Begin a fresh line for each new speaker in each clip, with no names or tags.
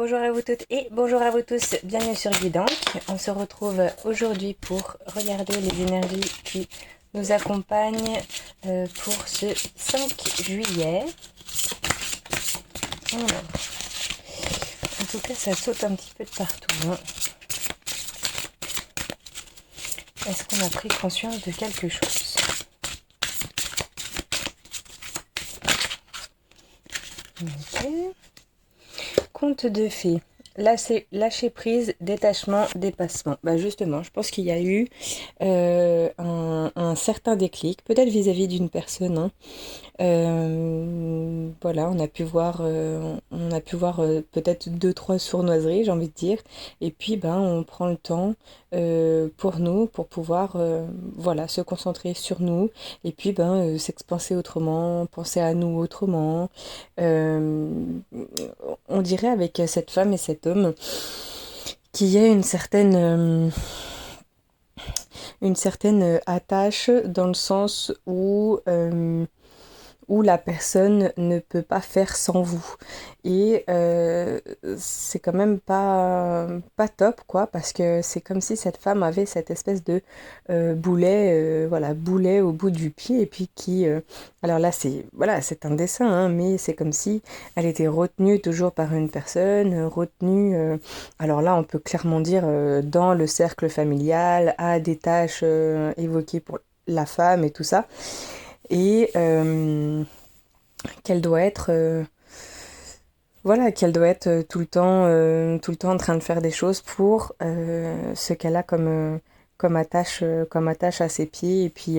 Bonjour à vous toutes et bonjour à vous tous, bienvenue sur Guidank. On se retrouve aujourd'hui pour regarder les énergies qui nous accompagnent pour ce 5 juillet. Voilà. En tout cas, ça saute un petit peu de partout, hein. Est-ce qu'on a pris conscience de quelque chose? Ok. Conte de fées. Lâcher prise, détachement, dépassement. Bah justement, je pense qu'il y a eu un certain déclic, peut-être vis-à-vis d'une personne, hein. Voilà, on a pu voir peut-être deux, trois sournoiseries, j'ai envie de dire. Et puis, ben, on prend le temps pour nous, pour pouvoir, voilà, se concentrer sur nous. Et puis, ben, s'expanser autrement, penser à nous autrement. Euh, on dirait avec cette femme et cet homme qu'il y a une certaine attache dans le sens où la personne ne peut pas faire sans vous. Et c'est quand même pas top, quoi, parce que c'est comme si cette femme avait cette espèce de boulet, voilà, boulet au bout du pied, et puis alors là, c'est un dessin, hein, mais c'est comme si elle était retenue toujours par une personne, retenue, alors là, on peut clairement dire dans le cercle familial, à des tâches évoquées pour la femme et tout ça. Et qu'elle doit être voilà, qu'elle doit être tout le temps en train de faire des choses pour ce qu'elle a comme attache à ses pieds. Et puis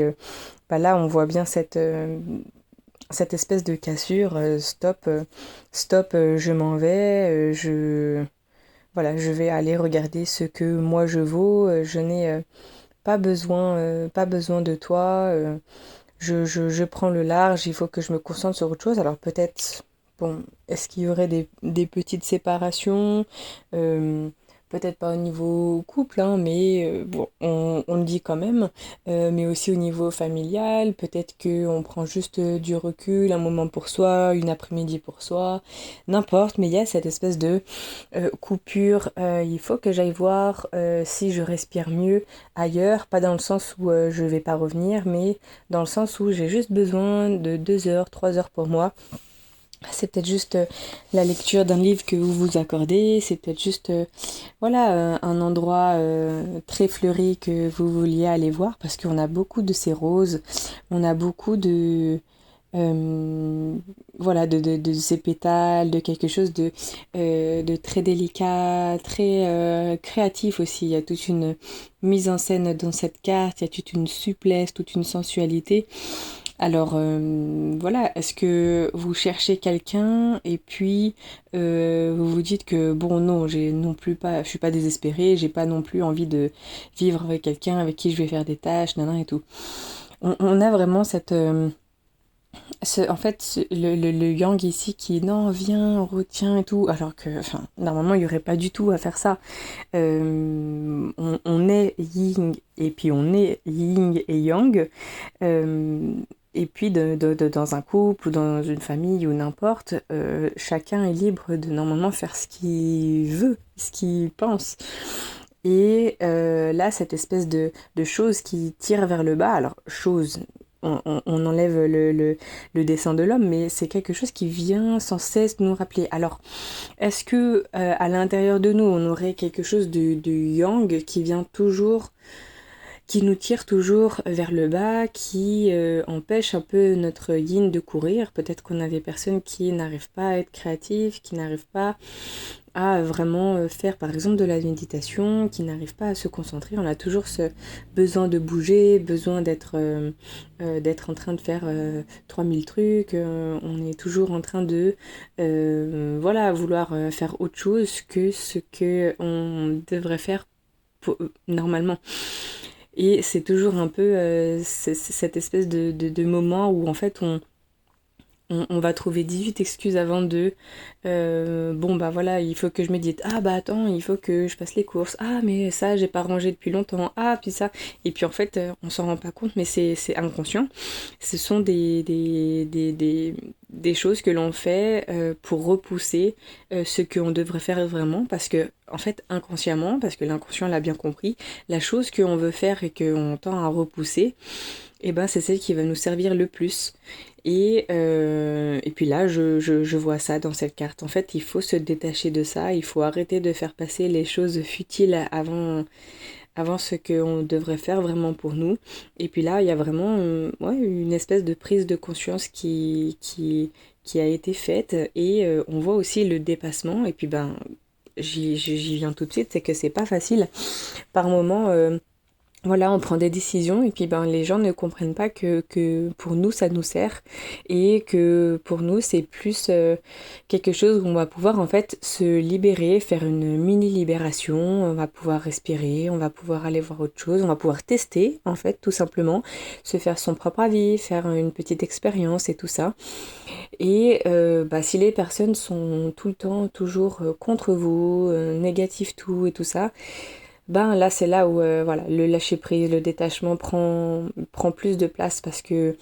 bah là, on voit bien cette espèce de cassure. Stop, je m'en vais. Voilà, je vais aller regarder ce que moi je vaux. Je n'ai pas besoin de toi. Je prends le large, il faut que je me concentre sur autre chose. Alors peut-être, bon, est-ce qu'il y aurait des petites séparations? Euh, Peut-être pas au niveau couple, hein, mais bon, on le dit quand même. Mais aussi au niveau familial, peut-être qu'on prend juste du recul, un moment pour soi, une après-midi pour soi, n'importe, mais il y a cette espèce de coupure. Il faut que j'aille voir si je respire mieux ailleurs, pas dans le sens où je vais pas revenir, mais dans le sens où j'ai juste besoin de 2 heures, 3 heures pour moi. C'est peut-être juste la lecture d'un livre que vous vous accordez, c'est peut-être juste voilà, un endroit très fleuri que vous vouliez aller voir, parce qu'on a beaucoup de ces roses, on a beaucoup euh, voilà, de ces pétales, de quelque chose de très délicat, très créatif aussi. Il y a toute une mise en scène dans cette carte, il y a toute une souplesse, toute une sensualité. Alors voilà, est-ce que vous cherchez quelqu'un et puis vous vous dites que bon non, j'ai non plus pas, je suis pas désespérée, j'ai pas non plus envie de vivre avec quelqu'un avec qui je vais faire des tâches, nanan et tout. On a vraiment en fait, le yang ici qui non, viens, retiens et tout, alors que, enfin, normalement, il n'y aurait pas du tout à faire ça. On est yin et puis on est yin et yang. Euh, et puis, dans un couple ou dans une famille ou n'importe, chacun est libre de normalement faire ce qu'il veut, ce qu'il pense. Et là, cette espèce de chose qui tire vers le bas, alors chose, on enlève le dessin de l'homme, mais c'est quelque chose qui vient sans cesse nous rappeler. Alors, est-ce que à l'intérieur de nous, on aurait quelque chose de yang qui vient toujours, qui nous tire toujours vers le bas, qui empêche un peu notre yin de courir? Peut-être qu'on a des personnes qui n'arrivent pas à être créatives, qui n'arrivent pas à vraiment faire par exemple de la méditation, qui n'arrivent pas à se concentrer. On a toujours ce besoin de bouger, besoin d'être en train de faire 3000 trucs. On est toujours en train de voilà, vouloir faire autre chose que ce que on devrait faire normalement. Et c'est toujours un peu cette espèce de moment où en fait on va trouver 18 excuses avant de bon bah voilà, il faut que je médite. Ah bah attends, il faut que je fasse les courses. Ah mais ça, j'ai pas rangé depuis longtemps. Ah puis ça. Et puis en fait, on s'en rend pas compte, mais c'est inconscient. Ce sont des choses que l'on fait pour repousser ce qu'on devrait faire vraiment. Parce que, en fait, inconsciemment, parce que l'inconscient l'a bien compris, la chose qu'on veut faire et qu'on tend à repousser, et ben c'est celle qui va nous servir le plus. Et puis là, je vois ça dans cette carte. En fait, il faut se détacher de ça, il faut arrêter de faire passer les choses futiles avant ce qu'on devrait faire vraiment pour nous. Et puis là, il y a vraiment ouais, une espèce de prise de conscience qui a été faite. Et on voit aussi le dépassement. Et puis ben, j'y viens tout de suite, c'est que c'est pas facile. Par moment, voilà, on prend des décisions et puis ben les gens ne comprennent pas que pour nous ça nous sert et que pour nous c'est plus quelque chose où on va pouvoir en fait se libérer, faire une mini libération, on va pouvoir respirer, on va pouvoir aller voir autre chose, on va pouvoir tester en fait tout simplement, se faire son propre avis, faire une petite expérience et tout ça. Et bah, si les personnes sont tout le temps toujours contre vous, négatifs tout et tout ça, ben là c'est là où voilà, le lâcher prise, le détachement prend plus de place parce que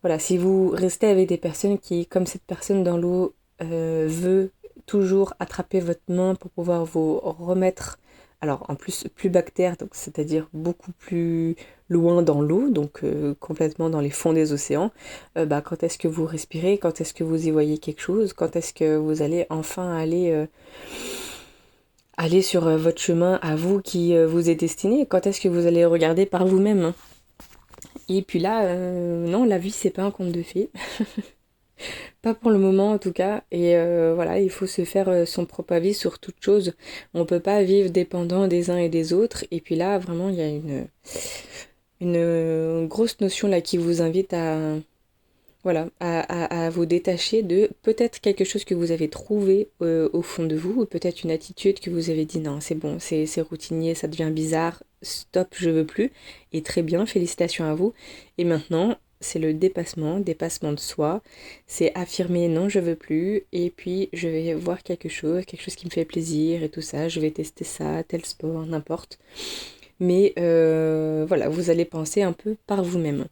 voilà, si vous restez avec des personnes qui, comme cette personne dans l'eau, veut toujours attraper votre main pour pouvoir vous remettre, alors en plus bactère, donc c'est-à-dire beaucoup plus loin dans l'eau, donc complètement dans les fonds des océans, bah, quand est-ce que vous respirez, quand est-ce que vous y voyez quelque chose, quand est-ce que vous allez enfin aller sur votre chemin à vous qui vous est destiné. Quand est-ce que vous allez regarder par vous-même, hein. Et puis là, non, la vie, c'est pas un conte de fées. Pas pour le moment, en tout cas. Et voilà, il faut se faire son propre avis sur toute chose. On peut pas vivre dépendant des uns et des autres. Et puis là, vraiment, il y a une grosse notion là qui vous invite à voilà, à vous détacher de peut-être quelque chose que vous avez trouvé au fond de vous, ou peut-être une attitude que vous avez dit non, c'est bon, c'est routinier, ça devient bizarre, stop, je veux plus. Et très bien, félicitations à vous. Et maintenant, c'est le dépassement de soi, c'est affirmer non, je veux plus, et puis je vais voir quelque chose qui me fait plaisir et tout ça, je vais tester ça, tel sport, n'importe. Mais voilà, vous allez penser un peu par vous-même.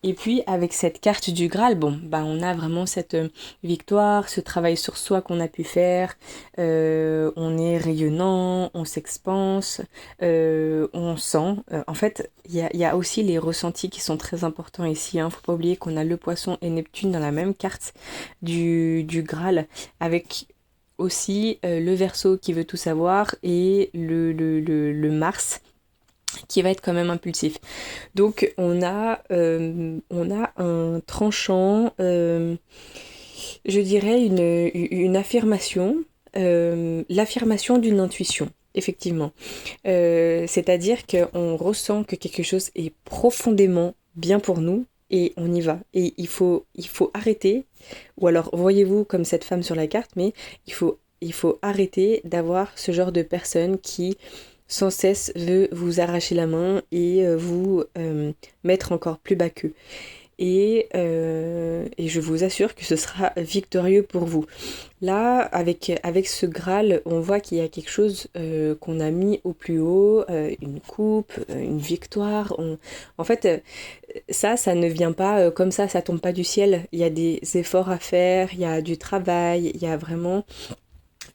Et puis avec cette carte du Graal, bon, bah on a vraiment cette victoire, ce travail sur soi qu'on a pu faire. On est rayonnant, on s'expanse, on sent. En fait, il y a aussi les ressentis qui sont très importants ici, hein. Faut pas oublier qu'on a le Poisson et Neptune dans la même carte du Graal, avec aussi le Verseau qui veut tout savoir et le Mars qui va être quand même impulsif. Donc on a un tranchant, je dirais une affirmation, l'affirmation d'une intuition. Effectivement. C'est-à-dire qu'on ressent que quelque chose est profondément bien pour nous et on y va. Et il faut arrêter, ou alors voyez-vous comme cette femme sur la carte, mais il faut arrêter d'avoir ce genre de personne qui sans cesse veut vous arracher la main et vous mettre encore plus bas qu'eux. Et je vous assure que ce sera victorieux pour vous. Là, avec ce Graal, on voit qu'il y a quelque chose qu'on a mis au plus haut, une coupe, une victoire. En fait, ça ne vient pas comme ça tombe pas du ciel. Il y a des efforts à faire, il y a du travail, il y a vraiment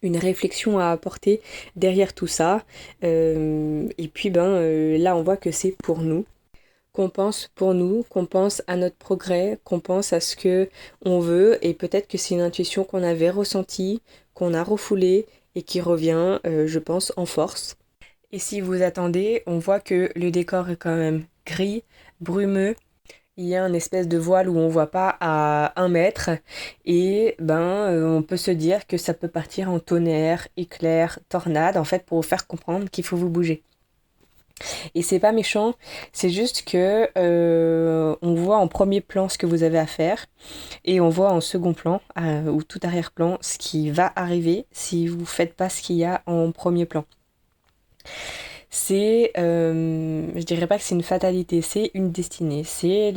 une réflexion à apporter derrière tout ça. Et puis là on voit que c'est pour nous, qu'on pense pour nous, qu'on pense à notre progrès, qu'on pense à ce que on veut, et peut-être que c'est une intuition qu'on avait ressentie, qu'on a refoulée et qui revient, je pense, en force. Et si vous attendez, on voit que le décor est quand même gris, brumeux. Il y a une espèce de voile où on voit pas à 1 mètre et on peut se dire que ça peut partir en tonnerre, éclair, tornade, en fait pour vous faire comprendre qu'il faut vous bouger. Et c'est pas méchant, c'est juste que on voit en premier plan ce que vous avez à faire et on voit en second plan ou tout arrière-plan ce qui va arriver si vous faites pas ce qu'il y a en premier plan. je dirais pas que c'est une fatalité, c'est une destinée, c'est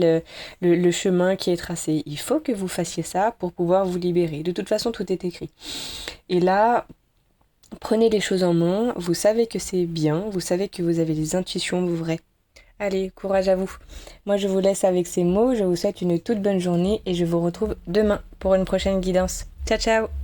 le chemin qui est tracé. Il faut que vous fassiez ça pour pouvoir vous libérer. De toute façon, tout est écrit. Et là, prenez les choses en main, vous savez que c'est bien, vous savez que vous avez des intuitions vraies. Allez, courage à vous. Moi, je vous laisse avec ces mots, je vous souhaite une toute bonne journée et je vous retrouve demain pour une prochaine guidance. Ciao, ciao!